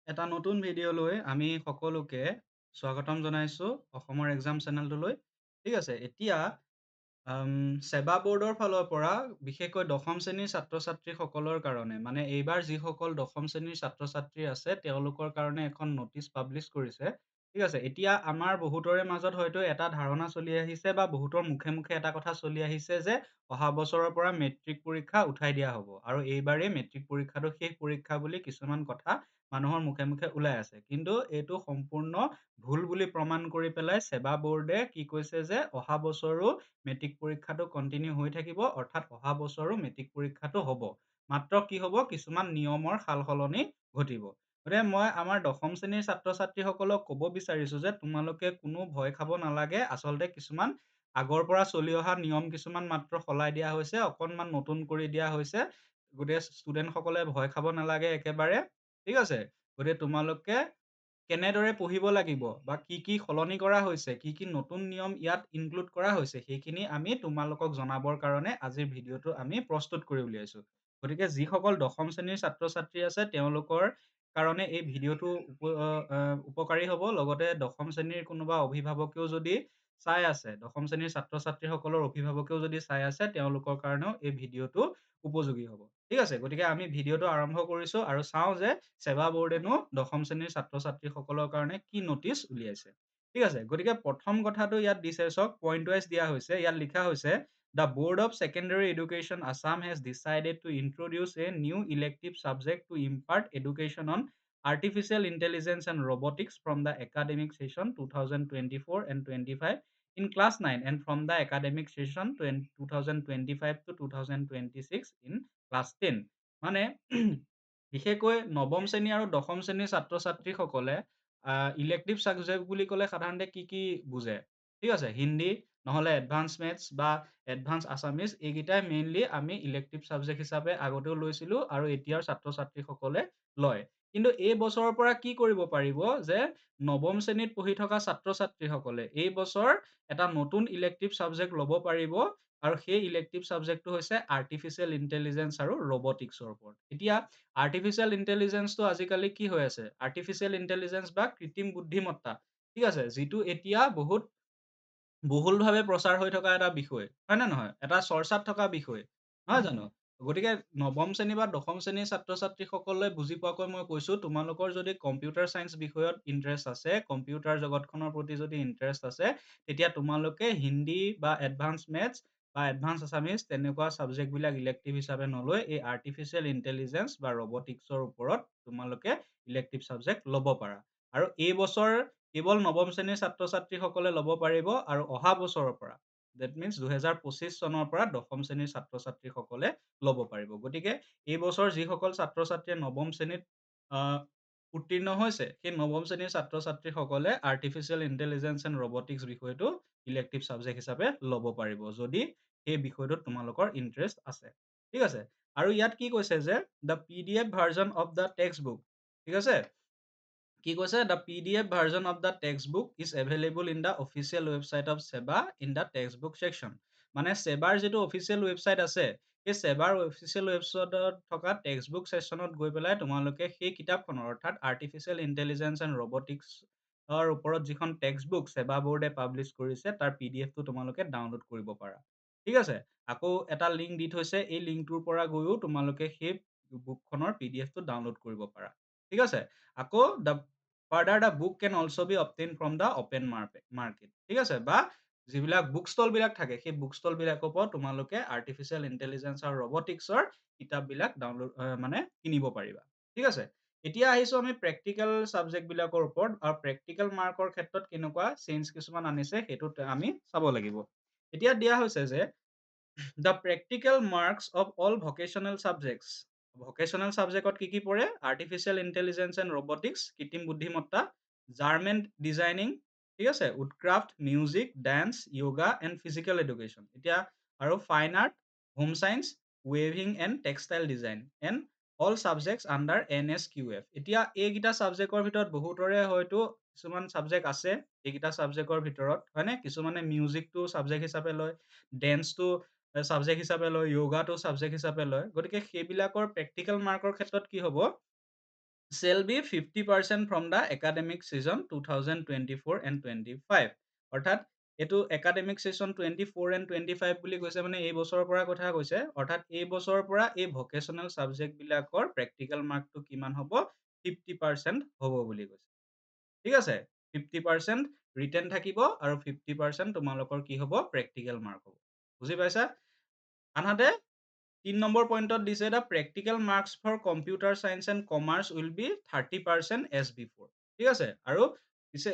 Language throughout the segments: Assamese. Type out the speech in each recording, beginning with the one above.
এটা নতুন ভিডিঅ'লৈ আমি সকলোকে স্বাগতম জনাইছোঁ অসমৰ এক্সাম চেনেলটোলৈ। ঠিক আছে, এতিয়া ছেবা বৰ্ডৰ ফালৰ পৰা বিশেষকৈ দশম শ্ৰেণীৰ ছাত্ৰ-ছাত্ৰীসকলৰ কাৰণে মানে এইবাৰ যিসকল দশম শ্ৰেণীৰ ছাত্ৰ-ছাত্ৰী আছে তেওঁলোকৰ কাৰণে এখন নটিচ পাব্লিছ কৰিছে। ঠিক আছে, এতিয়া আমাৰ বহুতৰে মাজত হয়তো এটা ধাৰণা চলি আহিছে বা বহুতৰ মুখে মুখে এটা কথা চলি আহিছে যে অহা বছৰৰ পৰা মেট্ৰিক পৰীক্ষা উঠাই দিয়া হ'ব আৰু এইবাৰেই মেট্ৰিক পৰীক্ষাটো শেষ পৰীক্ষা বুলি কিছুমান কথা মানুহৰ মুখে মুখে ওলাই আছে। কিন্তু এইটো সম্পূৰ্ণ ভুল বুলি প্ৰমাণ কৰি পেলাই ছেবা বৰ্ডে কি কৈছে যে অহা বছৰো মেট্ৰিক পৰীক্ষাটো কন্টিনিউ হৈ থাকিব, অৰ্থাৎ অহা বছৰো মেট্ৰিক পৰীক্ষাটো হ'ব। মাত্ৰ কি হ'ব, কিছুমান নিয়মৰ সাল-সলনি ঘটিব। গতিকে মই আমাৰ দশম শ্ৰেণীৰ ছাত্ৰ-ছাত্ৰীসকলক ক'ব বিচাৰিছোঁ যে তোমালোকে কোনো ভয় খাব নালাগে। আচলতে কিছুমান আগৰ পৰা চলি অহা নিয়ম কিছুমান মাত্ৰ সলাই দিয়া হৈছে, অকণমান নতুন কৰি দিয়া হৈছে। গতিকে ষ্টুডেণ্টসকলে ভয় খাব নালাগে একেবাৰে। ঠিক আছে? গতিকে তোমালোকে কেনেদৰে পঢ়িব লাগিব বা কি কি সলনি কৰা হৈছে, কি কি নতুন নিয়ম ইয়াত ইনক্লুড কৰা হৈছে, সেইখিনি আমি তোমালোকক জনাবৰ কাৰণে আজিৰ ভিডিঅ'টো আমি প্ৰস্তুত কৰি উলিয়াইছোঁ। গতিকে যিসকল দশম শ্ৰেণীৰ ছাত্ৰ-ছাত্ৰী আছে তেওঁলোকৰ কাৰণে এই ভিডিঅ'টো উপকাৰী হ'ব। লগতে দশম শ্ৰেণীৰ কোনোবা অভিভাৱকেও যদি চাই আছে, দশম শ্ৰেণীৰ ছাত্ৰ-ছাত্ৰীসকলৰ অভিভাৱকেও যদি চাই আছে, তেওঁলোকৰ কাৰণেও এই ভিডিঅ'টো উপযোগী হ'ব। ঠিক আছে? গতিকে আমি ভিডিঅ'টো আৰম্ভ কৰিছোঁ আৰু চাওঁ যে ছেবা বৰ্ডেনো দশম শ্ৰেণীৰ ছাত্ৰ-ছাত্ৰীসকলৰ কাৰণে কি নটিচ উলিয়াইছে। ঠিক আছে? গতিকে প্ৰথম কথাটো ইয়াত দিছে চাওক, পইণ্ট ৱাইজ দিয়া হৈছে। ইয়াত লিখা হৈছে, "the board of secondary education Assam has decided to introduce a new elective subject to impart education on artificial intelligence and robotics from the academic session 2024 and 25 in class 9 and from the academic session 2025 to 2026 in class 10." মানে বিশেষকৈ নৱম শ্ৰেণী আৰু দশম শ্ৰেণীৰ ছাত্ৰ-ছাত্ৰীসকলে ইলেক্টিভ ছাবজেক্ট বুলি ক'লে সাধাৰণতে কি কি বুজে? ঠিক আছে? হিন্দী, নহ'লে এডভান্স মেথছ বা এডভান্স আছামিজ, এইকেইটাই মেইনলি আমি ইলেক্টিভ ছাবজেক্ট হিচাপে আগতেও লৈছিলোঁ আৰু এতিয়াৰ ছাত্ৰ-ছাত্ৰীসকলে লয়। কিন্তু এই বছৰৰ পৰা কি কৰিব পাৰিব যে নৱম শ্ৰেণীত পঢ়ি থকা ছাত্ৰ-ছাত্ৰীসকলে এই বছৰ এটা নতুন ইলেক্টিভ ছাবজেক্ট ল'ব পাৰিব আৰু সেই ইলেক্টিভ ছাবজেক্টটো হৈছে আৰ্টিফিচিয়েল ইন্টেলিজেন্স আৰু ৰবটিক্সৰ ওপৰত। এতিয়া আৰ্টিফিচিয়েল ইন্টেলিজেন্সটো আজিকালি কি হৈ আছে? আৰ্টিফিচিয়েল ইন্টেলিজেন্স বা কৃত্ৰিম বুদ্ধিমত্তা। ঠিক আছে? যিটো এতিয়া বহুত বহুলভাৱে প্ৰচাৰ হৈ থকা এটা বিষয়। হয় নে নহয়? এটা চৰ্চাত থকা বিষয়। নহয় জানো? গতিকে নৱম শ্ৰেণী বা দশম শ্ৰেণীৰ ছাত্ৰ-ছাত্ৰীসকলে বুজি পোৱাকৈ মই কৈছোঁ, তোমালোকৰ যদি কম্পিউটাৰ চায়েন্স বিষয়ত ইন্টাৰেষ্ট আছে, কম্পিউটাৰ জগতখনৰ প্ৰতি যদি ইন্টাৰেষ্ট আছে, তেতিয়া তোমালোকে হিন্দী বা এডভান্স মেথছ বা এডভান্স আছামিজ তেনেকুৱা ছাবজেক্টবিলাক ইলেক্টিভ হিচাপে নলৈ এই আৰ্টিফিচিয়েল ইন্টেলিজেন্স বা ৰবটিক্সৰ ওপৰত তোমালোকে ইলেক্টিভ ছাবজেক্ট ল'ব পাৰা। আৰু এই বছৰ কেৱল নৱম শ্ৰেণীৰ ছাত্ৰ-ছাত্ৰীসকলে ল'ব পাৰিব আৰু অহা বছৰৰ পৰা ডেট মিনছ ২০২৫ চনৰ পৰা দশম শ্ৰেণীৰ ছাত্ৰ-ছাত্ৰীসকলে ল'ব পাৰিব। গতিকে এই বছৰ যিসকল ছাত্ৰ-ছাত্ৰীয়ে নৱম শ্ৰেণীত আ উত্তীৰ্ণ হৈছে, সেই নৱম শ্ৰেণীৰ ছাত্ৰ-ছাত্ৰীসকলে আৰ্টিফিচিয়েল ইন্টেলিজেন্স এণ্ড ৰবটিক্স বিষয়টো ইলেক্টিভ ছাবজেক্ট হিচাপে ল'ব পাৰিব, যদি সেই বিষয়টোত তোমালোকৰ ইন্টাৰেষ্ট আছে। ঠিক আছে? আৰু ইয়াত কি কৈছে যে the PDF version of the text book, ঠিক আছে? কি কৈছে? "The PDF version of the text book is available in the official website of SEBA in the text book section." মানে ছেবাৰ যিটো অফিচিয়েল ৱেবছাইট আছে, সেই ছেবাৰ অফিচিয়েল ৱেবছাইটত থকা টেক্সট বুক ছেকশ্যনত গৈ পেলাই তোমালোকে সেই কিতাপখনৰ অৰ্থাৎ আৰ্টিফিচিয়েল ইন্টেলিজেন্স এণ্ড ৰবটিক্সৰ ওপৰত যিখন টেক্সট বুক ছেবা বৰ্ডে পাব্লিছ কৰিছে, তাৰ PDFটো তোমালোকে ডাউনলোড কৰিব পাৰা। ঠিক আছে? আকৌ এটা লিংক দি থৈছে, এই লিংকটোৰ পৰা গৈও তোমালোকে সেই বুকখনৰ PDFটো ডাউনলোড কৰিব পাৰা। ঠিক আছে? আকৌ the book can also' be obtained from the open market. ঠিক আছে? বা যিবিলাক বুক ষ্টলবিলাক থাকে, সেই বুক ষ্টলবিলাকৰ পৰাও তোমালোকে আৰ্টিফিচিয়েল ইন্টেলিজেন্স আৰু ৰবটিক্সৰ কিতাপবিলাক মানে কিনিব পাৰিবা। ঠিক আছে? এতিয়া আহিছোঁ আমি প্ৰেক্টিকেল ছাবজেক্টবিলাকৰ ওপৰত আৰু প্ৰেক্টিকেল মাৰ্কৰ ক্ষেত্ৰত কেনেকুৱা চেঞ্জ কিছুমান আনিছে সেইটোত আমি চাব লাগিব। এতিয়া দিয়া হৈছে যে the practical marks of all vocational subjects. Vocational ছাবজেক্টত কি কি পৰে? আৰ্টিফিচিয়েল ইন্টেলিজেন্স এণ্ড ৰবটিক্স, কৃত্ৰিম বুদ্ধিমত্তা, জাৰ্মেণ্ট ডিজাইনিং, ঠিক আছে? Woodcraft, music, dance, yoga and physical education. এতিয়া আৰু ফাইন আৰ্ট, হোম চায়েন্স, ৱেভিং and textile design and all subjects under NSQF। এতিয়া এইকেইটা ছাবজেক্টৰ ভিতৰত বহুতৰে হয়তো কিছুমান ছাবজেক্ট আছে এইকেইটা ছাবজেক্টৰ ভিতৰত, হয়নে? কিছুমানে মিউজিকটো ছাবজেক্ট হিচাপে লয়, ডেন্সটো ছাবজেক্ট হিচাপে লয়, য়োগাটো ছাবজেক্ট হিচাপে লয়। গতিকে সেইবিলাকৰ প্ৰেক্টিকেল মাৰ্কৰ ক্ষেত্ৰত কি হ'ব? shall be 50% from the academic season 2024 and 25 অৰ্থাৎ এইটো একাডেমিক সেশন 24 and 25 বুলি কৈছে মানে এই বছৰৰ পৰা কথা কৈছে অৰ্থাৎ এই বছৰৰ পৰা এই ভকেচনেল সাবজেক্ট বিলাকৰ প্ৰেক্টিকেল মাৰ্কটো কিমান হ'ব 50% হ'ব বুলি কৈছে ঠিক আছে 50% ৰিটেন থাকিব আৰু 50% তোমালোকৰ কি হ'ব প্ৰেক্টিকেল মাৰ্ক হ'ব বুজি পাইছা আনহাতে 3 নম্বৰ পইণ্টত দিছে the practical marks for computer science and commerce will be 30% as before ঠিক আছে আৰু পিছে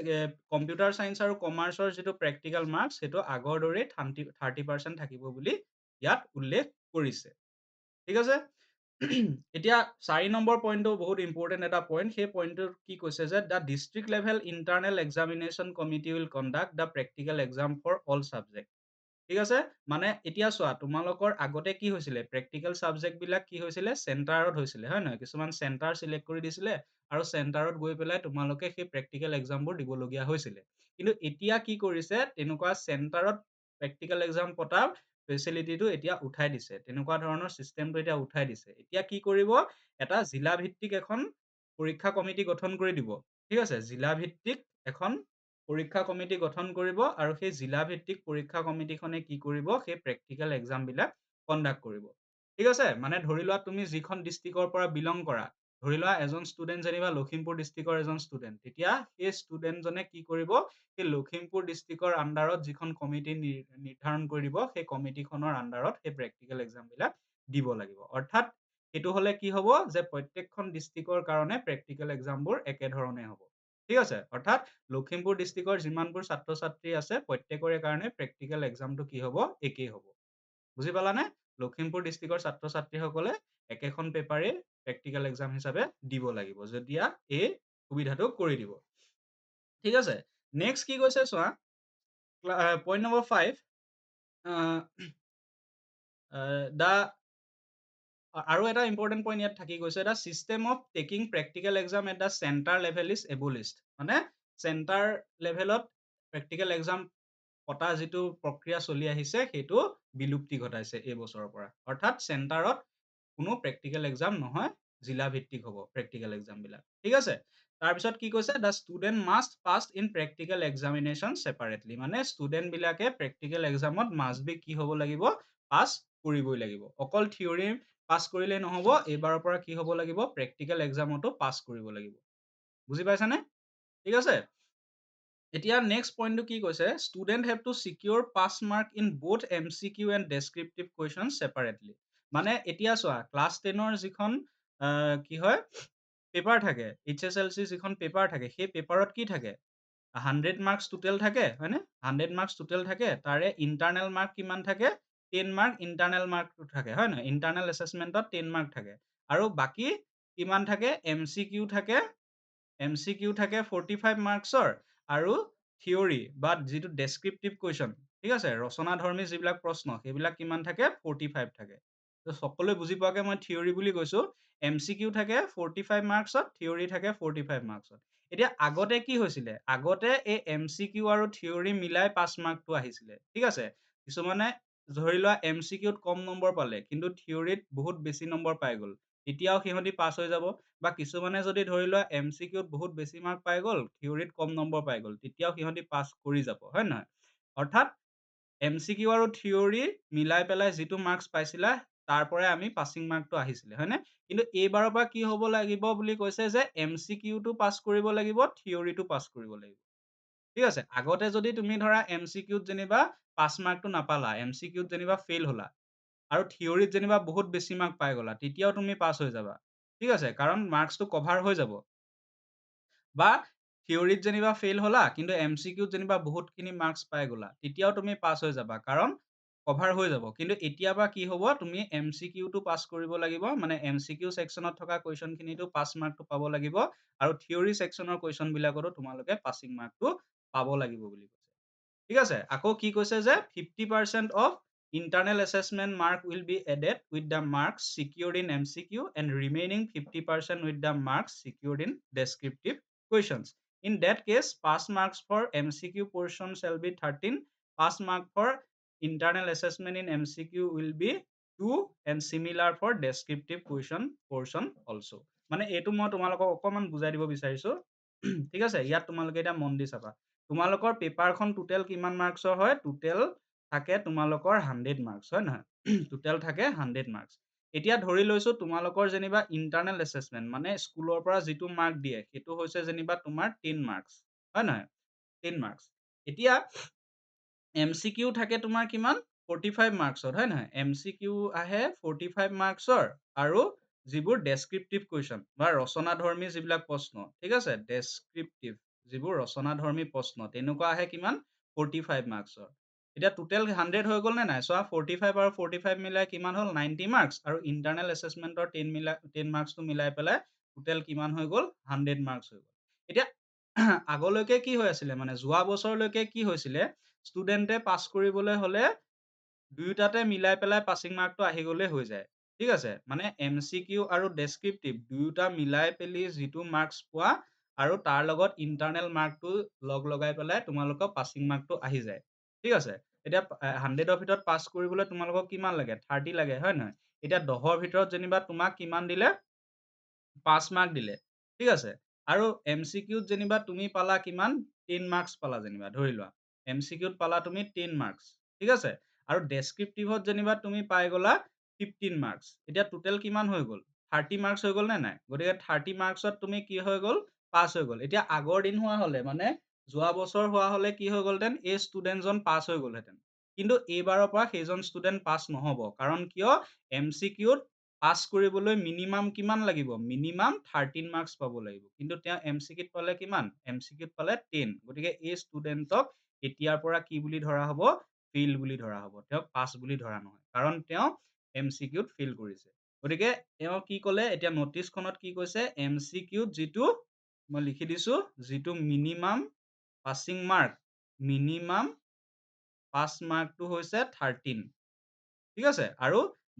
কম্পিউটাৰ চায়েন্স আৰু কমাৰ্চৰ যিটো প্ৰেক্টিকেল মাৰ্কছ সেইটো আগৰ দৰেই 30% থাকিব বুলি ইয়াত উল্লেখ কৰিছে ঠিক আছে এতিয়া 4 নম্বৰ পইণ্টটো বহুত ইম্পৰ্টেণ্ট এটা পইণ্ট সেই পইণ্টটোত কি কৈছে যে the district level internal examination committee will conduct the practical exam for all subject ঠিক আছে মানে এতিয়া চোৱা তোমালোকৰ আগতে কি হৈছিলে প্ৰেক্টিকেল সাবজেক্ট বিলাক কি হৈছিলে চেণ্টাৰত হৈছিলে হয় নহয় কিছুমান চেণ্টাৰ চিলেক্ট কৰি দিছিলে আৰু চেণ্টাৰত গৈ পেলাই তোমালোকে সেই প্ৰেক্টিকেল এক্সামবোৰ দিবলগীয়া হৈছিলে কিন্তু এতিয়া কি কৰিছে তেনেকুৱা চেণ্টাৰত প্ৰেক্টিকেল এক্সাম পতা ফেচিলিটিটো এতিয়া উঠাই দিছে তেনেকুৱা ধৰণৰ চিষ্টেমটো এতিয়া উঠাই দিছে এতিয়া কি কৰিব এটা জিলা ভিত্তিক এখন পৰীক্ষা কমিটি গঠন কৰি দিব ঠিক আছে জিলা ভিত্তিক এখন পৰীক্ষা কমিটি গঠন কৰিব আৰু সেই জিলা ভিত্তিক পৰীক্ষা কমিটিখনে কি কৰিব সেই প্ৰেক্টিকেল এক্সাম বিলাক কণ্ডাক্ট কৰিব ঠিক আছে মানে ধৰি লোৱা তুমি যিখন ডিষ্ট্ৰিক্টৰ পৰা বিলং কৰা ধৰি লোৱা এজন ষ্টুডেণ্ট যেনিবা লখিমপুৰ ডিষ্ট্ৰিক্টৰ এজন ষ্টুডেণ্ট তেতিয়া সেই ষ্টুডেণ্টজনে কি কৰিব সেই লখিমপুৰ ডিষ্ট্ৰিক্টৰ আণ্ডাৰত যিখন কমিটি নিৰ্ধাৰণ কৰিব সেই কমিটিখনৰ আণ্ডাৰত সেই প্ৰেক্টিকেল এক্সাম বিলাক দিব লাগিব অৰ্থাৎ সেইটো হলে কি হ'ব যে প্ৰত্যেকখন ডিষ্ট্ৰিক্টৰ কাৰণে প্ৰেক্টিকেল এক্সামবোৰ একেধৰণে হ'ব ঠিক আছে অৰ্থাৎ লখিমপুৰ ডিষ্ট্ৰিক্টৰ যিমানবোৰ ছাত্ৰ ছাত্ৰী আছে প্ৰত্যেকৰে কাৰণে প্ৰেক্টিকেল এক্সামটো কি হ'ব একেই হ'ব বুজি পালানে লখিমপুৰ ডিষ্ট্ৰিক্টৰ ছাত্ৰ ছাত্ৰীসকলে একেখন পেপাৰে প্ৰেক্টিকেল এক্সাম হিচাপে দিব লাগিব যেতিয়া এই সুবিধাটো কৰি দিব ঠিক আছে নেক্সট কি কৈছে চোৱা পইণ্ট নম্বৰ 5 দা আৰু এটা ইম্পৰ্টেণ্ট পইণ্ট ইয়াত থাকি গৈছে the system of taking practical exam at the centre level is abolished মানে চেণ্টাৰ লেভেলত প্ৰেক্টিকেল এক্সাম পতা যিটো প্ৰক্ৰিয়া চলি আহিছে সেইটো বিলুপ্তি ঘটাইছে এই বছৰৰ পৰা অৰ্থাৎ চেণ্টাৰত কোনো প্ৰেক্টিকেল এক্সাম নহয় জিলা ভিত্তিক হ'ব প্ৰেক্টিকেল এক্সাম বিলাক ঠিক আছে তাৰপিছত কি কৈছে the student must pass in practical examination separately মানে ষ্টুডেণ্ট বিলাকে প্ৰেক্টিকেল এক্সামত মাষ্ট বি কি হ'ব লাগিব পাছ কৰিবই লাগিব অকল থিয়ৰী পাছ কৰিলেই নহ'ব এইবাৰৰ পৰা কি হ'ব লাগিব প্ৰেক্টিকেল এক্সামতো পাছ কৰিব লাগিব বুজি পাইছানে ঠিক আছে এতিয়া নেক্সট পইণ্টটো কি কৈছে student have to secure pass mark in both M C Q and descriptive question separately মানে এতিয়া চোৱা ক্লাছ 10ৰ যিখন কি হয় পেপাৰ থাকে HSLC যিখন পেপাৰ থাকে সেই পেপাৰত কি থাকে 100 মাৰ্কছ টোটেল থাকে হয়নে 100 মাৰ্কছ টোটেল থাকে তাৰে ইণ্টাৰনেল মাৰ্ক কিমান থাকে 10 মাৰ্ক ইণ্টাৰনেল মাৰ্ক থাকে হয় নহয় ইণ্টাৰনেল এছেচমেণ্টত 10 মাৰ্ক থাকে আৰু বাকী কিমান থাকে MCQ থাকে MCQ থাকে 45 মাৰ্কছৰ আৰু থিয়ৰী বা যিটো ডেছক্ৰিপটিভ কুৱেশ্যন ঠিক আছে ৰচনাধৰ্মী যিবিলাক প্ৰশ্ন সেইবিলাক কিমান থাকে 45 থাকে তো সকলোৱে বুজি পোৱাকে মই থিয়ৰী বুলি কৈছো MCQ থাকে 45 মাৰ্কছত থিয়ৰী থাকে 45 মাৰ্কছত এতিয়া আগতে কি হৈছিলে আগতে এই MCQ আৰু থিয়ৰী মিলাই 5 মাৰ্কটো আহিছিলে ঠিক আছে কিছুমানে ধৰি লোৱা MCQত কম নম্বৰ পালে কিন্তু থিয়ৰীত বহুত বেছি নম্বৰ পাই গ'ল তেতিয়াও সিহঁতি পাছ হৈ যাব বা কিছুমানে যদি ধৰি লোৱা MCQত বহুত বেছি মাৰ্ক পাই গ'ল থিয়ৰীত কম নম্বৰ পাই গ'ল তেতিয়াও সিহঁতি পাছ কৰি যাব হয় নহয় অৰ্থাৎ MCQ আৰু থিয়ৰী মিলাই পেলাই যিটো মাৰ্কছ পাইছিলা তাৰ পৰাই আমি পাছিং মাৰ্কটো আহিছিলে হয়নে কিন্তু এইবাৰৰ পৰা কি হ'ব লাগিব বুলি কৈছে যে MCQটো পাছ কৰিব লাগিব থিয়ৰীটো পাছ কৰিব লাগিব ঠিক আছে আগতে যদি তুমি ধৰা MCQত যেনিবা 5 মাৰ্কটো নাপালা MCQত যেনিবা ফেইল হ'লা আৰু থিয়ৰীত যেনিবা বহুত বেছি মাৰ্ক পাই গ'লা তেতিয়াও তুমি পাছ হৈ যাবা ঠিক আছে কাৰণ মাৰ্কছটো কভাৰ হৈ যাব বা থিয়ৰীত যেনিবা ফেইল হ'লা কিন্তু MCQত যেনিবা বহুতখিনি মাৰ্কছ পাই গ'লা তেতিয়াও তুমি পাছ হৈ যাবা কাৰণ কভাৰ হৈ যাব কিন্তু এতিয়া বা কি হ'ব তুমি MCQটো পাছ কৰিব লাগিব মানে MCQ ছেকশ্যনত থকা কুৱেশ্যনখিনিতো পাছ মাৰ্কটো পাব লাগিব আৰু থিয়ৰী ছেকশ্যনৰ কুৱেশ্যন বিলাকতো তোমালোকে পাছিং মাৰ্কটো পাব লাগিব বুলি কৈছে ঠিক আছে আকৌ কি কৈছে যে 50% of internal assessment mark will be added with the marks secured in MCQ and remaining 50% with the marks secured in descriptive questions. In that case, pass marks for MCQ portion shall be 13. Pass mark for internal assessment in MCQ will be two and similar for descriptive question portion also'. মানে এইটো মই তোমালোকক অকণমান বুজাই দিব বিচাৰিছোঁ। ঠিক আছে, ইয়াত তোমালোকে এতিয়া মন দি চাবা। তোমালোকৰ পেপাৰখন টোটেল কিমান মাৰ্কছৰ হয়? টোটেল থাকে তোমালোকৰ 100 মাৰ্কছ, হয় নহয়? টোটেল থাকে 100 মাৰ্কছ। এতিয়া ধৰি লৈছোঁ তোমালোকৰ যেনিবা ইণ্টাৰনেল এছেচমেণ্ট মানে স্কুলৰ পৰা যিটো মাৰ্ক দিয়ে সেইটো হৈছে যেনিবা তোমাৰ 10 মাৰ্কছ, হয় নহয়? 10 মাৰ্কছ। এতিয়া MCQ থাকে তোমাৰ কিমান? 45 মাৰ্কছৰ, হয় নহয়? MCQ আহে 45 মাৰ্কছৰ আৰু যিবোৰ ডেছক্ৰিপটিভ কুৱেশ্যন বা ৰচনাধৰ্মী যিবিলাক প্ৰশ্ন, ঠিক আছে? ডেছক্ৰিপটিভ যিবোৰ ৰচনাধৰ্মী প্ৰশ্ন তেনেকুৱা আহে কিমান? 45 মাৰ্কছৰ। এতিয়া টোটেল 100 হৈ গ'ল নে নাই? চোৱা 45 আৰু 45 মিলাই কিমান হ'ল? 90 মাৰ্কছ আৰু ইণ্টাৰনেল এছেচমেণ্টৰ 10 মাৰ্কছটো মিলাই পেলাই টোটেল কিমান হৈ গ'ল? 100 মাৰ্কছ হৈ গ'ল। এতিয়া আগলৈকে কি হৈ আছিলে মানে যোৱা বছৰলৈকে কি হৈছিলে? ষ্টুডেণ্টে পাছ কৰিবলৈ হ'লে দুয়োটাতে মিলাই পেলাই পাছিং মাৰ্কটো আহি গ'লেই হৈ যায়। ঠিক আছে? মানে MCQ আৰু ডেছক্ৰিপটিভ দুয়োটা মিলাই পেলি যিটো মাৰ্কছ পোৱা আৰু তাৰ লগত ইণ্টাৰনেল মাৰ্কটো লগাই পেলাই তোমালোকৰ পাছিং মাৰ্কটো আহি যায়। ঠিক আছে? এতিয়া 100ৰ ভিতৰত পাছ কৰিবলৈ তোমালোকক কিমান লাগে? 30 লাগে, হয় নহয়? এতিয়া 10ৰ ভিতৰত যেনিবা তোমাক কিমান দিলে? 5 মাৰ্ক দিলে। ঠিক আছে? আৰু MCQত যেনিবা তুমি পালা কিমান? 10 মাৰ্কছ পালা যেনিবা ধৰি লোৱা। MCQত পালা তুমি 10 মাৰ্কছ। ঠিক আছে? আৰু ডেছক্ৰিপটিভত যেনিবা তুমি পাই গ'লা 15 মাৰ্কছ। এতিয়া টোটেল কিমান হৈ গ'ল? 30 মাৰ্কছ হৈ গ'ল নে নাই? গতিকে 30 মাৰ্কছত তুমি কি হৈ গ'ল? পাছ হৈ গ'ল। এতিয়া আগৰ দিন হোৱা হ'লে মানে যোৱা বছৰ হোৱা হ'লে কি হৈ গ'লহেঁতেন? এই ষ্টুডেণ্টজন পাছ হৈ গ'লহেঁতেন। কিন্তু এইবাৰৰ পৰা সেইজন ষ্টুডেণ্ট পাছ নহ'ব। কাৰণ কিয়? MCQত পাছ কৰিবলৈ মিনিমাম কিমান লাগিব? মিনিমাম 13 মাৰ্কছ পাব লাগিব। কিন্তু তেওঁ MCQত পালে কিমান? MCQত পালে 10। গতিকে এই ষ্টুডেণ্টক এতিয়াৰ পৰা কি বুলি ধৰা হ'ব? ফেইল বুলি ধৰা হ'ব। তেওঁক পাছ বুলি ধৰা নহয়। কাৰণ তেওঁ MCQত ফেইল কৰিছে। গতিকে তেওঁ কি ক'লে? এতিয়া নটিচখনত কি কৈছে? MCQত যিটো মই লিখি দিছোঁ, যিটো মিনিমাম পাছিং মাৰ্ক, মিনিমাম পাছ মাৰ্কটো হৈছে 13। ঠিক আছে? আৰু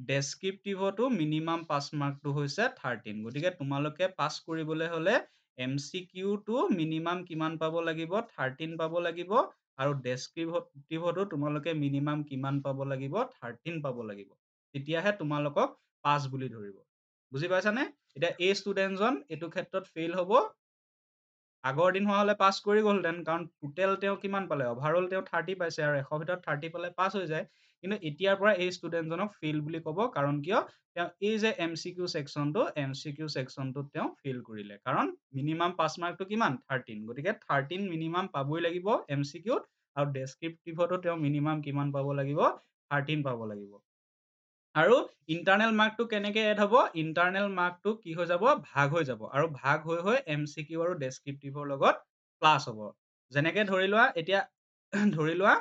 ডেছক্ৰিপটিভতো মিনিমাম পাছ মাৰ্কটো হৈছে 13। গতিকে তোমালোকে পাছ কৰিবলৈ হ'লে MCQটো মিনিমাম কিমান পাব লাগিব? 13 পাব লাগিব আৰু ডেছক্ৰিপটিভতো তোমালোকে মিনিমাম কিমান পাব লাগিব? 13 পাব লাগিব। তেতিয়াহে তোমালোকক পাছ বুলি ধৰিব। বুজি পাইছানে? এতিয়া এই ষ্টুডেণ্টজন এইটো ক্ষেত্ৰত ফেইল হ'ব। আগৰ দিন হোৱা হ'লে পাছ কৰি গ'লহেঁতেন। কাৰণ টোটেল তেওঁ কিমান পালে? অভাৰঅল তেওঁ 30 পাইছে আৰু 100ৰ ভিতৰত 30 পালে পাছ হৈ যায়। কিন্তু এতিয়াৰ পৰা এই ষ্টুডেণ্টজনক ফেইল বুলি ক'ব। কাৰণ কিয়? তেওঁ এই যে MCQ ছেকশ্যনটোত তেওঁ ফেইল কৰিলে। কাৰণ মিনিমাম পাছ মাৰ্কটো কিমান? 13। গতিকে 13 মিনিমাম পাবই লাগিব MCQত আৰু ডেছক্ৰিপটিভতো তেওঁ মিনিমাম কিমান পাব লাগিব? 13 পাব লাগিব। আৰু ইণ্টাৰনেল মাৰ্কটো কেনেকে এড হ'ব? ইণ্টাৰনেল মাৰ্কটো কি হৈ যাব? ভাগ হৈ যাব। আৰু ভাগ হৈ MCQ আৰু ডেছক্ৰিপটিভৰ লগত প্লাছ হ'ব। যেনেকে ধৰি লোৱা এতিয়া ধৰি লোৱা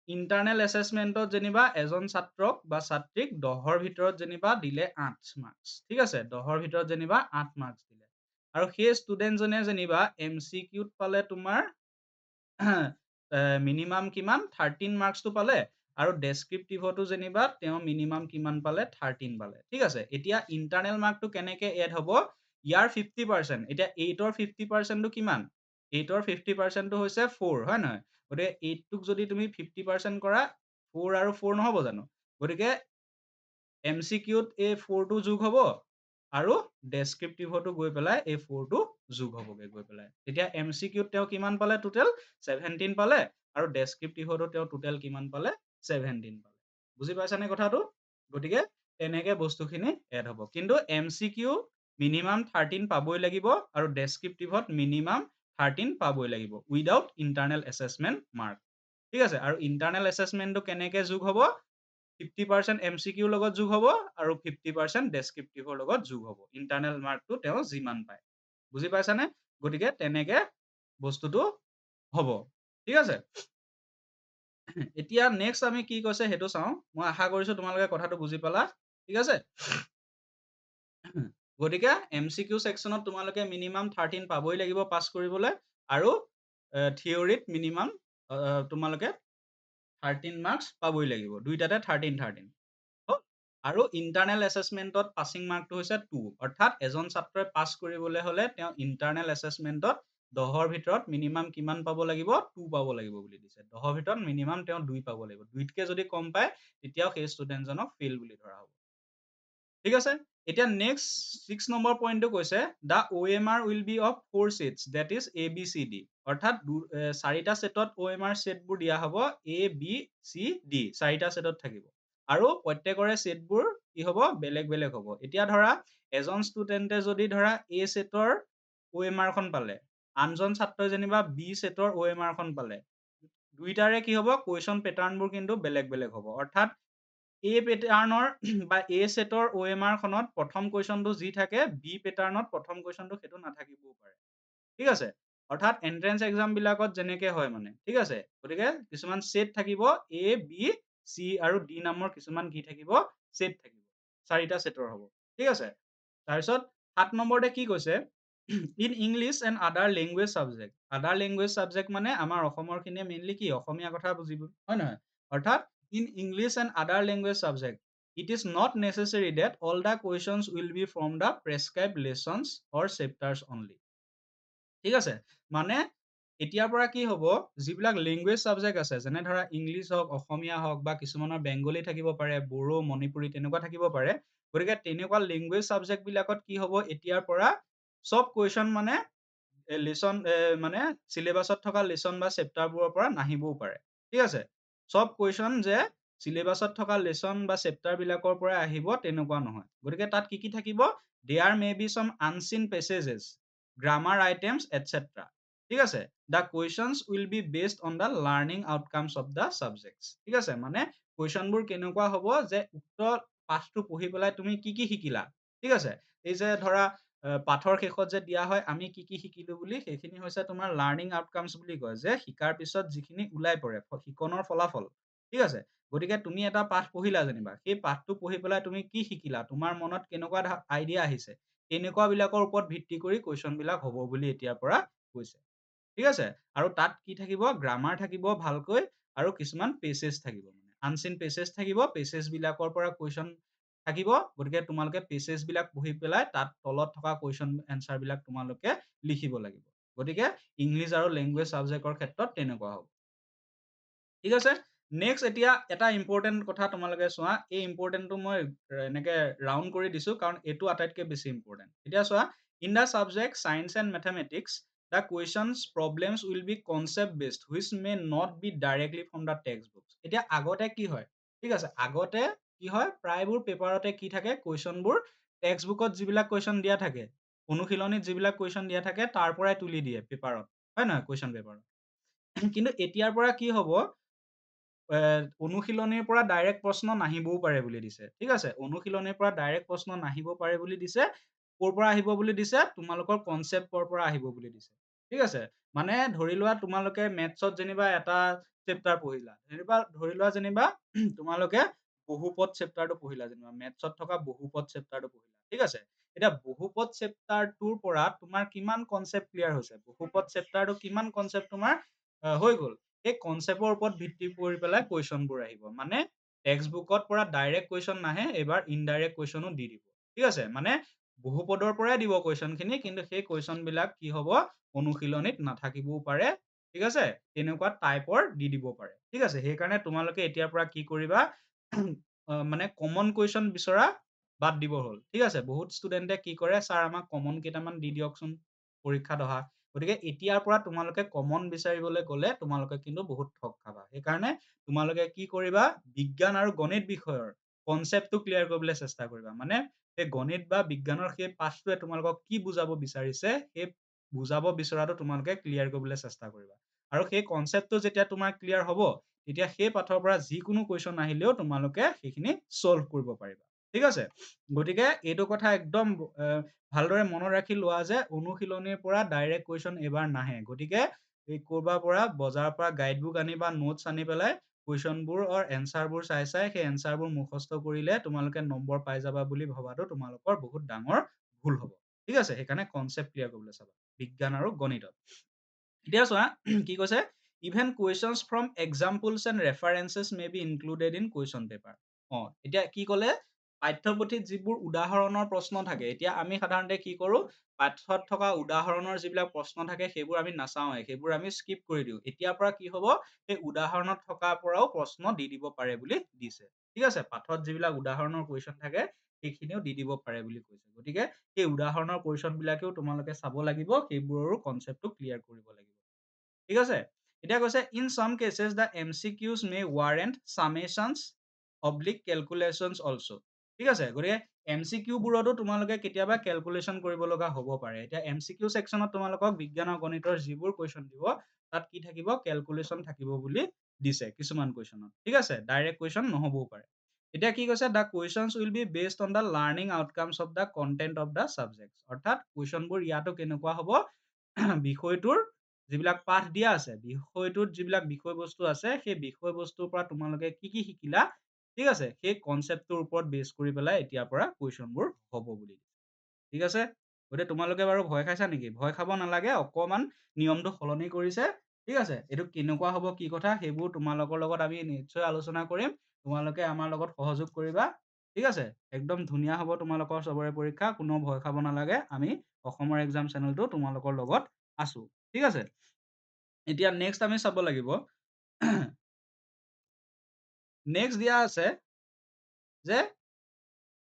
ইণ্টাৰনেল এছেচমেণ্টত যেনিবা এজন ছাত্ৰক বা ছাত্ৰীক 10ৰ ভিতৰত যেনিবা দিলে 8 মাৰ্কছ। ঠিক আছে? 10ৰ ভিতৰত যেনিবা 8 মাৰ্কছ দিলে। আৰু সেই ষ্টুডেণ্টজনে যেনিবা MCQত পালে তোমাৰ মিনিমাম কিমান? 13 মাৰ্কছটো পালে আৰু ডেছক্ৰিপটিভতো যেনিবা তেওঁ মিনিমাম কিমান পালে? 13 পালে। ঠিক আছে? এতিয়া ইণ্টাৰনেল মাৰ্কটো কেনেকে এড হ'ব? ইয়াৰ 50%, এতিয়া 8ৰ 50%টো কিমান? 8ৰ 50%টো হৈছে 4, হয় নহয়? গতিকে 8টোক যদি তুমি 50% কৰা 4 আৰু 4 নহ'ব জানো? গতিকে MCQত এই 4টো যোগ হ'ব আৰু ডেছক্ৰিপটিভতো গৈ পেলাই এই 4টো যোগ হ'বগে গৈ পেলাই। তেতিয়া MCQত তেওঁ কিমান পালে টোটেল? 17 পালে আৰু ডেছক্ৰিপটিভতো তেওঁ টোটেল কিমান পালে? 17 পালে। বুজি পাইছানে কথাটো? গতিকে তেনেকে বস্তুখিনি এড হ'ব। কিন্তু MCQ মিনিমাম 13 পাবই লাগিব আৰু ডেছক্ৰিপটিভত মিনিমাম 13 পাবই লাগিব উইথআউট ইণ্টাৰনেল এছেচমেণ্ট মাৰ্ক। ঠিক আছে? আৰু ইণ্টাৰনেল এছেচমেণ্টটো কেনেকে যোগ হ'ব? 50% MCQৰ লগত যোগ হ'ব আৰু 50% ডেছক্ৰিপটিভৰ লগত যোগ হ'ব। ইণ্টাৰনেল মাৰ্কটো তেওঁ যিমান পায়। বুজি পাইছানে? গতিকে তেনেকে বস্তুটো হ'ব। ঠিক আছে? এতিয়া নেক্সট আমি কি কৈছে সেইটো চাওঁ। মই আশা কৰিছোঁ তোমালোকে কথাটো বুজি পালা। ঠিক আছে? গতিকে MCQ ছেকশ্যনত তোমালোকে মিনিমাম 13 পাবই লাগিব পাছ কৰিবলৈ আৰু থিয়ৰীত মিনিমাম তোমালোকে 13 মাৰ্কছ পাবই লাগিব। দুইটাতে 13 হ'ল। আৰু ইণ্টাৰনেল এছেচমেণ্টত পাছিং মাৰ্কটো হৈছে 2। অৰ্থাৎ এজন ছাত্ৰই পাছ কৰিবলৈ হ'লে তেওঁ ইণ্টাৰনেল এছেচমেণ্টত 10ৰ ভিতৰত মিনিমাম কিমান পাব লাগিব 2 পাব লাগিব বুলি দিছে 10ৰ ভিতৰত মিনিমাম তেওঁ 2 পাব লাগিব 2তকে যদি কম পায় তেতিয়াও সেই ষ্টুডেণ্টজনক ফেইল বুলি ধৰা হ'ব ঠিক আছে এতিয়া নেক্সট 6 নম্বৰ পইণ্টটো কৈছে the OMR will be of 4 sets that is ABCD অৰ্থাৎ 4টা ছেটত OMR ছেটবোৰ দিয়া হ'ব ABCD 4টা ছেটত থাকিব আৰু প্ৰত্যেকৰে ছেটবোৰ কি হ'ব বেলেগ বেলেগ হ'ব এতিয়া ধৰা এজন ষ্টুডেণ্টে যদি ধৰা A ছেটৰ OMR খন পালে আনজন ছাত্ৰই যেনিবা B ছেটৰ OMR খন পালে দুইটাৰে কি হ'ব কুৱেশ্যন পেটাৰ্ণবোৰ কিন্তু বেলেগ বেলেগ হ'ব অৰ্থাৎ A পেটাৰ্ণৰ বা A ছেটৰ OMR খনত প্ৰথম কুৱেশ্যনটো যি থাকে B পেটাৰ্ণত প্ৰথম কুৱেশ্যনটো সেইটো নাথাকিবও পাৰে ঠিক আছে অৰ্থাৎ এন্ট্ৰেন্স এক্সাম বিলাকত যেনেকে হয় মানে ঠিক আছে গতিকে কিছুমান ছেট থাকিব A B C আৰু D নামৰ কিছুমান কি থাকিব ছেট থাকিব 4টা ছেটৰ হ'ব ঠিক আছে তাৰপিছত 7 নম্বৰতে কি কৈছে in English and other language subject মানে আমাৰ অসমৰ খিনিয়ে মেইনলি কি অসমীয়া কথা বুজিব হয় নহয় অৰ্থাৎ in English and other language subject it is not necessary that all the questions will be from the prescribed lessons or chapters only ঠিক আছে মানে এতিয়াৰ পৰা কি হ'ব যিবিলাক লেংগুৱেজ ছাবজেক্ট আছে যেনে ধৰা ইংলিছ হওক অসমীয়া হওক বা কিছুমানৰ বেংগলী থাকিব পাৰে বড়ো মণিপুৰী তেনেকুৱা থাকিব পাৰে গতিকে তেনেকুৱা লেংগুৱেজ ছাবজেক্ট বিলাকত কি হ'ব এতিয়াৰ পৰা চব কুৱেশ্যন মানে লেচন মানে চিলেবাছত থকা লেচন বা চেপ্টাৰবোৰৰ পৰা নাহিবও পাৰে ঠিক আছে চব কুৱেশ্যন যে চিলেবাছত থকা লেচন বা চেপ্টাৰ বিলাকৰ পৰা আহিব তেনেকুৱা নহয় গতিকে তাত কি কি থাকিব there may be some unseen passages grammar items etcetera ঠিক আছে the questions will be based on the learning outcomes of the subjects ঠিক আছে মানে কুৱেশ্যনবোৰ কেনেকুৱা হ'ব যে উক্ত পাঠটো পঢ়ি পেলাই তুমি কি কি শিকিলা ঠিক আছে এই যে ধৰা পাঠৰ শেষত যে দিয়া হয় আমি কি কি শিকিলো বুলি সেইখিনি হৈছে তোমাৰ লাৰ্ণিং আউটকামছ বুলি কয় যে শিকাৰ পিছত যিখিনি ওলাই পৰে শিকনৰ ফলাফল ঠিক আছে গতিকে তুমি এটা পাঠ পঢ়িলা যেনিবা সেই পাঠটো পঢ়ি পেলাই তুমি কি শিকিলা তোমাৰ মনত কেনেকুৱা আইডিয়া আহিছে তেনেকুৱা বিলাকৰ ওপৰত ভিত্তি কৰি কুৱেশ্যন বিলাক হ'ব বুলি এতিয়াৰ পৰা কৈছে ঠিক আছে আৰু তাত কি থাকিব গ্ৰামাৰ থাকিব ভালকৈ আৰু কিছুমান পেছেজ থাকিব মানে আনচিন পেছেজ থাকিব পেছেজ বিলাকৰ পৰা কুৱেশ্যন থাকিব গতিকে তোমালোকে পেছেজ বিলাক পঢ়ি পেলাই তাত তলত থকা কুৱেশ্যন এনচাৰ বিলাক তোমালোকে লিখিব লাগিব গতিকে ইংলিছ আৰু লেংগুৱেজ ছাবজেক্টৰ ক্ষেত্ৰত তেনেকুৱা হ'ব ঠিক আছে নেক্সট এতিয়া এটা ইম্পৰ্টেণ্ট কথা তোমালোকে চোৱা এই ইম্পৰ্টেণ্টটো মই এনেকে ৰাউণ্ড কৰি দিছো কাৰণ এইটো আটাইতকৈ বেছি ইম্পৰ্টেণ্ট এতিয়া চোৱা in the subject science and mathematics the questions problems will be concept based which may not be directly from the text books এতিয়া আগতে কি হয় ঠিক আছে আগতে কি হয় প্ৰায়বোৰ পেপাৰতে কি থাকে কুৱেশ্যনবোৰ টেক্সট বুকত যিবিলাক কুৱেশ্যন দিয়া থাকে অনুশীলনীত যিবিলাক কুৱেশ্যন দিয়া থাকে তাৰ পৰাই তুলি দিয়ে পেপাৰত হয় নহয় কুৱেশ্যন পেপাৰত কিন্তু এতিয়াৰ পৰা কি হ'ব অনুশীলনীৰ পৰা ডাইৰেক্ট প্ৰশ্ন নাহিবও পাৰে বুলি দিছে ঠিক আছে অনুশীলনীৰ পৰা ডাইৰেক্ট প্ৰশ্ন নাহিব পাৰে বুলি দিছে ক'ৰ পৰা আহিব বুলি দিছে তোমালোকৰ কনচেপ্টৰ পৰা আহিব বুলি দিছে ঠিক আছে মানে ধৰি লোৱা তোমালোকে মেথছত যেনিবা এটা চেপ্টাৰ পঢ়িলা যেনিবা ধৰি লোৱা যেনিবা তোমালোকে বহুপদ চেপ্টাৰটো পঢ়িলা যেনিবা মেথছত থকা বহুপদ চেপ্টাৰটো পঢ়িলা ঠিক আছে এতিয়া বহুপদ চেপ্টাৰটোৰ পৰা তোমাৰ কিমান কনচেপ্ট ক্লিয়াৰ হৈছে বহুপদ চেপ্টাৰটো কিমান কনচেপ্ট তোমাৰ হৈ গ'ল সেই কনচেপ্টৰ ওপৰত ভিত্তি কৰি পেলাই কুৱেশ্যনবোৰ আহিব মানে টেক্সট বুকত পৰা ডাইৰেক্ট কুৱেশ্যন নাহে এইবাৰ ইনডাইৰেক্ট কুৱেশ্যনো দি দিব ঠিক আছে মানে বহুপদৰ পৰাই দিব কুৱেশ্যনখিনি কিন্তু সেই কুৱেশ্যন বিলাক কি হ'ব অনুশীলনীত নাথাকিবও পাৰে ঠিক আছে তেনেকুৱা টাইপৰ দি দিব পাৰে ঠিক আছে সেইকাৰণে তোমালোকে এতিয়াৰ পৰা কি কৰিবা মানে কমন কুৱেশ্যন বিচৰা বাদ দিব হ'ল ঠিক আছে বহুত ষ্টুডেণ্টে কি কৰে ছাৰ আমাক কমন কেইটামান দি দিয়কচোন পৰীক্ষাত অহা গতিকে এতিয়াৰ পৰা তোমালোকে কমন বিচাৰিবলৈ গ'লে তোমালোকে কিন্তু বহুত ঠগ খাবা সেইকাৰণে তোমালোকে কি কৰিবা বিজ্ঞান আৰু গণিত বিষয়ৰ কনচেপ্টটো ক্লিয়াৰ কৰিবলৈ চেষ্টা কৰিবা মানে সেই গণিত বা বিজ্ঞানৰ সেই পাঠটোৱে তোমালোকক কি বুজাব বিচাৰিছে সেই বুজাব বিচৰাটো তোমালোকে ক্লিয়াৰ কৰিবলৈ চেষ্টা কৰিবা আৰু সেই কনচেপ্টটো যেতিয়া তোমাৰ ক্লিয়াৰ হ'ব তেতিয়া সেই পাঠৰ পৰা যিকোনো কুৱেশ্যন আহিলেও তোমালোকে সেইখিনি চল্ভ কৰিব পাৰিবা ঠিক আছে গতিকে এইটো কথা একদম ভালদৰে মনত ৰাখি লোৱা যে অনুশীলনীৰ পৰা ডাইৰেক্ট কুৱেশ্যন এইবাৰ নাহে গতিকে এই ক'ৰবাৰ পৰা বজাৰৰ পৰা গাইড বুক আনি বা নোটছ আনি পেলাই কুৱেশ্যনবোৰৰ এনচাৰবোৰ চাই সেই এনচাৰবোৰ মুখস্থ কৰিলে তোমালোকে নম্বৰ পাই যাবা বুলি ভবাটো তোমালোকৰ বহুত ডাঙৰ ভুল হ'ব ঠিক আছে সেইকাৰণে কনচেপ্ট ক্লিয়াৰ কৰিবলৈ চাবা বিজ্ঞান আৰু গণিতত এতিয়া চোৱা কি কৈছে even questions from examples and references may be included in question paper এতিয়া কি ক'লে পাঠ্যপুথিত যিবোৰ উদাহৰণৰ প্ৰশ্ন থাকে, এতিয়া আমি সাধাৰণতে কি কৰোঁ, পাঠ্যত থকা উদাহৰণৰ যিবিলাক প্ৰশ্ন থাকে সেইবোৰ আমি নাচাওঁৱে, সেইবোৰ আমি skip কৰি দিওঁ। এতিয়াৰ পৰা কি হ'ব, সেই উদাহৰণত থকাৰ পৰাও প্ৰশ্ন দি দিব পাৰে বুলি দিছে। ঠিক আছে? পাঠত যিবিলাক উদাহৰণৰ question থাকে সেইখিনিও দি দিব পাৰে বুলি কৈছে। গতিকে সেই উদাহৰণৰ question বিলাকেও তোমালোকে চাব লাগিব, সেইবোৰৰো concept টো clear কৰিব লাগিব। ঠিক আছে? এতিয়া কৈছে in some cases the MCQs may warrant summations oblique calculations also. ঠিক আছে? গতিকে MCQ বোৰতো তোমালোকে কেতিয়াবা calculation কৰিব লগা হ'ব পাৰে। এতিয়া MCQ section ত তোমালোকক বিজ্ঞান আৰু গণিতৰ যিবোৰ question দিব, তাত কি থাকিব calculation থাকিব বুলি দিছে কিছুমান question ত। ঠিক আছে? direct question নহ'বও পাৰে। এতিয়া কি কৈছে the questions will be based on the learning outcomes of the content of the subjects. অৰ্থাৎ question বোৰ ইয়াতো কেনেকুৱা হ'ব, বিষয়টোৰ যিবিলাক পাঠ দিয়া আছে, বিষয়টোত যিবিলাক বিষয়বস্তু আছে, সেই বিষয়বস্তুৰ পৰা তোমালোকে কি কি শিকিলা, ঠিক আছে? সেই concept টোৰ ওপৰত base কৰি পেলাই এতিয়াৰ পৰা question বোৰ হ'ব বুলি। ঠিক আছে? গতিকে তোমালোকে বাৰু ভয় খাইছা নেকি? ভয় খাব নালাগে, অকমান নিয়মটো সলনি কৰিছে। ঠিক আছে? এইটো কেনেকুৱা হ'ব কি কথা সেইবোৰ তোমালোকৰ লগত আমি নিশ্চয় আলোচনা কৰিম। তোমালোকে আমাৰ লগত সহযোগ কৰিবা। ঠিক আছে? একদম ধুনীয়া হ'ব তোমালোকৰ চবৰে পৰীক্ষা, কোনো ভয় খাব নালাগে। আমি অসমৰ exam চেনেলটো তোমালোকৰ লগত আছো। ঠিক আছে? এতিয়া next আমি চাব লাগিব next দিয়া আছে যে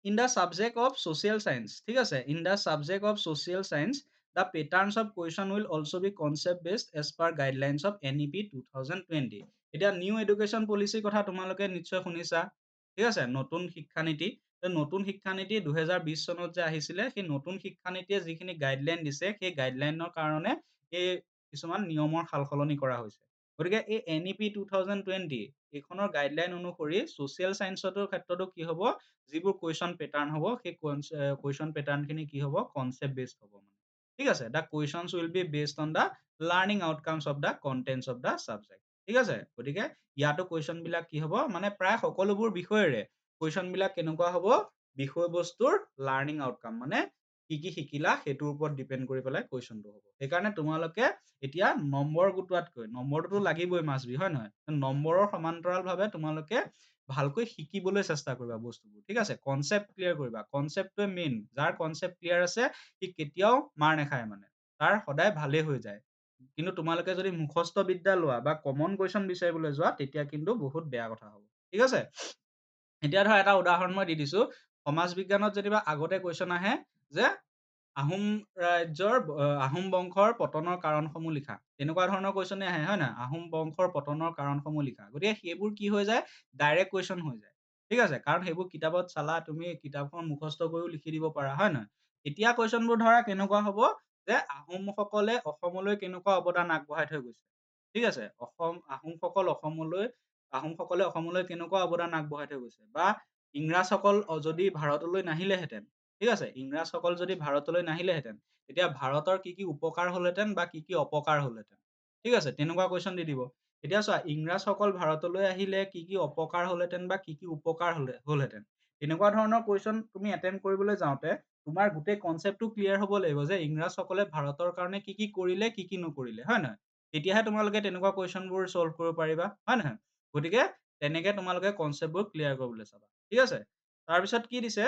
in the subject of social science, ঠিক আছে? In the subject of social science, the patterns of question will also be concept based as per guidelines of NEP 2020. এতিয়া new education policy কথা তোমালোকে নিশ্চয় শুনিছা। ঠিক আছে? নতুন শিক্ষানীতি। নতুন শিক্ষানীতি 2020 চনত যে আহিছিলে, সেই নতুন শিক্ষানীতিয়ে যিখিনি guideline দিছে, সেই guideline ৰ কাৰণে এই কিছুমান নিয়মৰ সাল সলনি কৰা হৈছে। গতিকে এই NEP 2020 এইখনৰ guideline অনুসৰি social science ৰ ক্ষেত্ৰতো কি হ'ব, যিবোৰ question pattern হ'ব, সেই question pattern খিনি কি হ'ব, concept based হ'ব। ঠিক আছে? The questions will be based on the learning outcomes of the contents of the subject. ঠিক আছে? গতিকে ইয়াতো question বিলাক কি হ'ব, মানে প্ৰায় সকলোবোৰ বিষয়ৰে question বিলাক কেনেকুৱা হ'ব, বিষয়বস্তুৰ learning outcome মানে কি কি শিকিলা সেইটোৰ ওপৰত depend কৰি পেলাই question টো হ'ব। সেইকাৰণে তোমালোকে এতিয়া নম্বৰ গোটোৱাতকৈ, নম্বৰটোতো লাগিবই must be, হয় নহয়? নম্বৰৰ সমান্তৰালভাৱে তোমালোকে ভালকৈ শিকিবলৈ চেষ্টা কৰিবা বস্তুবোৰ। ঠিক আছে? concept clear কৰিবা। concept টোৱে main, যাৰ concept clear আছে সি কেতিয়াও মাৰ নাখায় মানে। তাৰ সদায় ভালেই হৈ যায়। কিন্তু তোমালোকে যদি মুখস্থ বিদ্যা লোৱা বা common question বিচাৰিবলৈ যোৱা, তেতিয়া কিন্তু বহুত বেয়া কথা হ'ব। ঠিক আছে? এতিয়া ধৰা এটা উদাহৰণ মই দি দিছো, সমাজ বিজ্ঞানত যেনিবা আগতে question আহে যে আহোম ৰাজ্যৰ আহোম বংশৰ পতনৰ কাৰণসমূহ লিখা। তেনেকুৱা ধৰণৰ question আহে, হয় নহয়? আহোম বংশৰ পতনৰ কাৰণসমূহ লিখা। গতিকে সেইবোৰ কি হৈ যায়, direct question হৈ যায়। ঠিক আছে? কাৰণ সেইবোৰ কিতাপত চালা, তুমি কিতাপখন মুখস্থ কৰিও লিখি দিব পাৰা, হয় নহয়? এতিয়া question বোৰ ধৰা কেনেকুৱা হ'ব, যে আহোমসকলে অসমলৈ কেনেকুৱা অৱদান আগবঢ়াই থৈ গৈছে। ঠিক আছে? আহোমসকলে অসমলৈ কেনেকুৱা অৱদান আগবঢ়াই থৈ গৈছে, বা ইংৰাজসকল যদি ভাৰতলৈ নাহিলেহেঁতেন, ঠিক আছে? ইংৰাজসকল যদি ভাৰতলৈ নাহিলেহেঁতেন, তেতিয়া ভাৰতৰ কি কি উপকাৰ হ'লহেঁতেন বা কি কি অপকাৰ হ'লহেঁতেন। ঠিক আছে? তেনেকুৱা question দি দিব। এতিয়া চোৱা, ইংৰাজসকল ভাৰতলৈ আহিলে কি কি অপকাৰ হ'লহেঁতেন বা কি কি উপকাৰ হ'লহেঁতেন। তেনেকুৱা ধৰণৰ question তুমি attempt কৰিবলৈ যাওঁতে তোমাৰ গোটেই concept টো clear হ'ব লাগিব যে ইংৰাজসকলে ভাৰতৰ কাৰণে কি কি কৰিলে, কি কি নকৰিলে, হয় নহয়? তেতিয়াহে তোমালোকে তেনেকুৱা question বোৰ solve কৰিব পাৰিবা, হয় নহয়? গতিকে তেনেকে তোমালোকে concept বোৰ clear কৰিবলৈ চাবা। ঠিক আছে? তাৰপিছত কি দিছে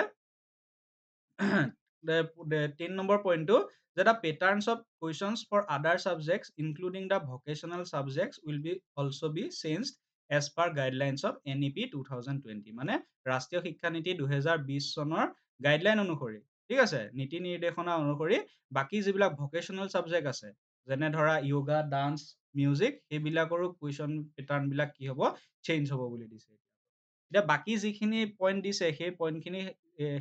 3 নম্বৰ পইণ্টটো, যে the patterns of questions for other subjects including the vocational subjects will be also be changed as per guidelines of NEP 2020. মানে ৰাষ্ট্ৰীয় শিক্ষানীতি 2020 চনৰ guideline অনুসৰি, ঠিক আছে? নীতি নিৰ্দেশনা অনুসৰি বাকী যিবিলাক vocational subject আছে, যেনে ধৰা yoga, dance, music, সেইবিলাকৰো question pattern বিলাক কি হ'ব, change হ'ব বুলি দিছে। এতিয়া বাকী যিখিনি point দিছে, সেই point খিনি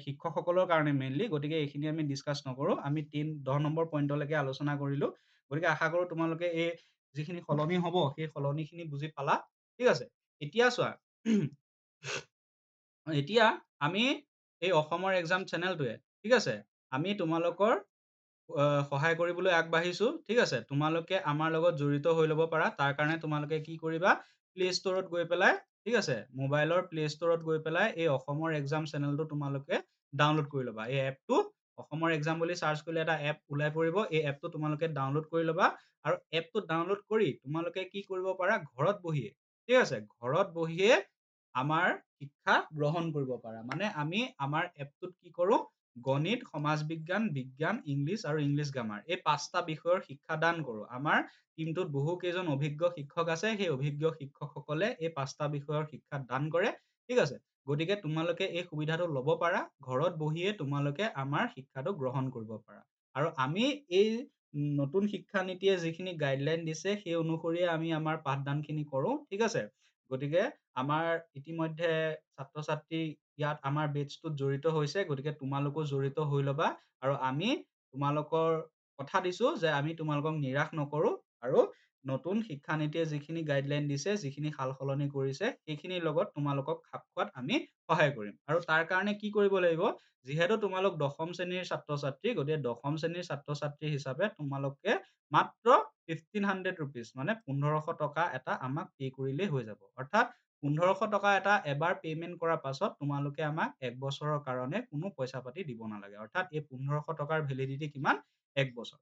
শিক্ষকসকলৰ কাৰণে mainly, গতিকে এইখিনি আমি discuss নকৰো। আমি 10 নম্বৰ পইণ্টলৈকে আলোচনা কৰিলো। গতিকে আশা কৰো তোমালোকে এই যিখিনি সলনি হ'ব, সেই সলনিখিনি বুজি পালা। ঠিক আছে? এতিয়া চোৱা, এতিয়া আমি এই অসমৰ exam চেনেলটোৱে, ঠিক আছে, আমি তোমালোকৰ সহায় কৰিবলৈ আগবাঢ়িছো। ঠিক আছে? তোমালোকে আমাৰ লগত জড়িত হৈ ল'ব পাৰা। তাৰ কাৰণে তোমালোকে কি কৰিবা, প্লে ষ্টৰত গৈ পেলাই, ঠিক আছে, মোবাইলৰ প্লে ষ্টৰত গৈ পেলাই এই অসমৰ exam চেনেলটো তোমালোকে ডাউনলোড কৰি ল'বা। এই এপটো অসমৰ exam বুলি চাৰ্চ কৰিলে এটা এপ ওলাই পৰিব। এই এপটো তোমালোকে ডাউনলোড কৰি ল'বা, আৰু এপটো ডাউনলোড কৰি তোমালোকে কি কৰিব পাৰা, ঘৰত বহিয়ে, ঠিক আছে, ঘৰত বহিয়ে আমাৰ শিক্ষা গ্ৰহণ কৰিব পাৰা। মানে আমি আমাৰ এপটোত কি কৰোঁ, গণিত, সমাজ বিজ্ঞান, বিজ্ঞান, ইংলিছ আৰু ইংলিছ গ্ৰামাৰ এই ৫টা বিষয়ৰ শিক্ষাদান কৰোঁ। আমাৰ টিমটোত বহুকেইজন অভিজ্ঞ শিক্ষক আছে। সেই অভিজ্ঞ শিক্ষকসকলে এই ৫টা বিষয়ৰ শিক্ষা দান কৰে। ঠিক আছে? গতিকে তোমালোকে এই সুবিধাটো ল'ব পাৰা। ঘৰত বহিয়ে তোমালোকে আমাৰ শিক্ষাটো গ্ৰহণ কৰিব পাৰা। আৰু আমি এই নতুন শিক্ষানীতিয়ে যিখিনি গাইডলাইন দিছে সেই অনুসৰিয়ে আমি আমাৰ পাঠদানখিনি কৰোঁ। ঠিক আছে? গতিকে আমাৰ ইতিমধ্যে ছাত্ৰ-ছাত্ৰী ইয়াত আমাৰ বেটছটোত জড়িত হৈছে। গতিকে তোমালোকো জড়িত হৈ ল'বা। আৰু আমি তোমালোকৰ কথা দিছোঁ যে আমি তোমালোকক নিৰাশ নকৰোঁ আৰু নতুন শিক্ষানীতিয়ে যিখিনি গাইডলাইন দিছে, যিখিনি সাল-সলনি কৰিছে, সেইখিনিৰ লগত তোমালোকক খাপ খোৱাত আমি সহায় কৰিম। আৰু তাৰ কাৰণে কি কৰিব লাগিব, যিহেতু তোমালোক ১ম শ্ৰেণীৰ ছাত্ৰ-ছাত্ৰী, গতিকে ১ম শ্ৰেণীৰ ছাত্ৰ-ছাত্ৰী হিচাপে তোমালোকে মাত্ৰ ₹1500 মানে ১৫০০ টকা এটা আমাক পে' কৰিলেই হৈ যাব। অৰ্থাৎ ১৫০০ টকা এটা এবাৰ পে'মেন্ট কৰাৰ পাছত তোমালোকে আমাক ১ বছৰৰ কাৰণে কোনো পইচা-পাতি দিব নালাগে। অৰ্থাৎ এই ১৫০০ টকাৰ ভেলিডিটি কিমান? ১ বছৰ।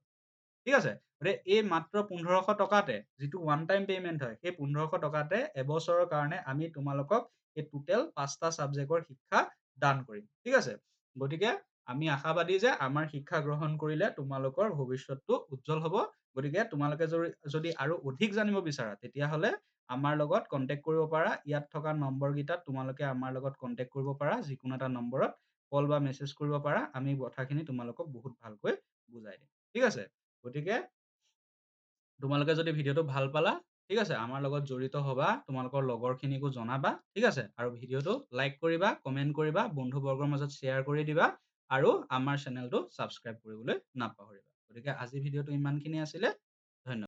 ঠিক আছে? গতিকে এই মাত্ৰ ১৫০০ টকাতে যিটো ওৱান টাইম পে'মেন্ট হয়, সেই ১৫০০ টকাতে এবছৰৰ কাৰণে আমি তোমালোকক এই টোটেল ৫টা ছাবজেক্টৰ শিক্ষা দান কৰিম। ঠিক আছে? গতিকে আমি আশাবাদী যে আমাৰ শিক্ষা গ্ৰহণ কৰিলে তোমালোকৰ ভৱিষ্যতটো উজ্জ্বল হ'ব। গতিকে তোমালোকে যদি আৰু অধিক জানিব বিচাৰা, তেতিয়াহ'লে আমাৰ লগত কন্টেক্ট কৰিব পাৰা। ইয়াত থকা নম্বৰকেইটাত তোমালোকে আমাৰ লগত কন্টেক্ট কৰিব পাৰা। যিকোনো এটা নম্বৰত কল বা মেছেজ কৰিব পাৰা। আমি কথাখিনি তোমালোকক বহুত ভালকৈ বুজাই দিম। ঠিক আছে? গতিকে তোমালোকে যদি ভিডিঅ'টো ভাল পালা, ঠিক আছে? আমাৰ লগত জড়িত হ'বা, তোমালোকৰ লগৰখিনিকো জনাবা। ঠিক আছে? আৰু ভিডিঅ'টো লাইক কৰিবা, কমেন্ট কৰিবা, বন্ধু-বৰ্গৰ মাজত শ্বেয়াৰ কৰি দিবা আৰু আমাৰ চেনেলটো ছাবস্ক্ৰাইব কৰিবলৈ নাপাহৰিবা। গতিকে আজি ভিডিঅ'টো ইমানখিনি আছিলে।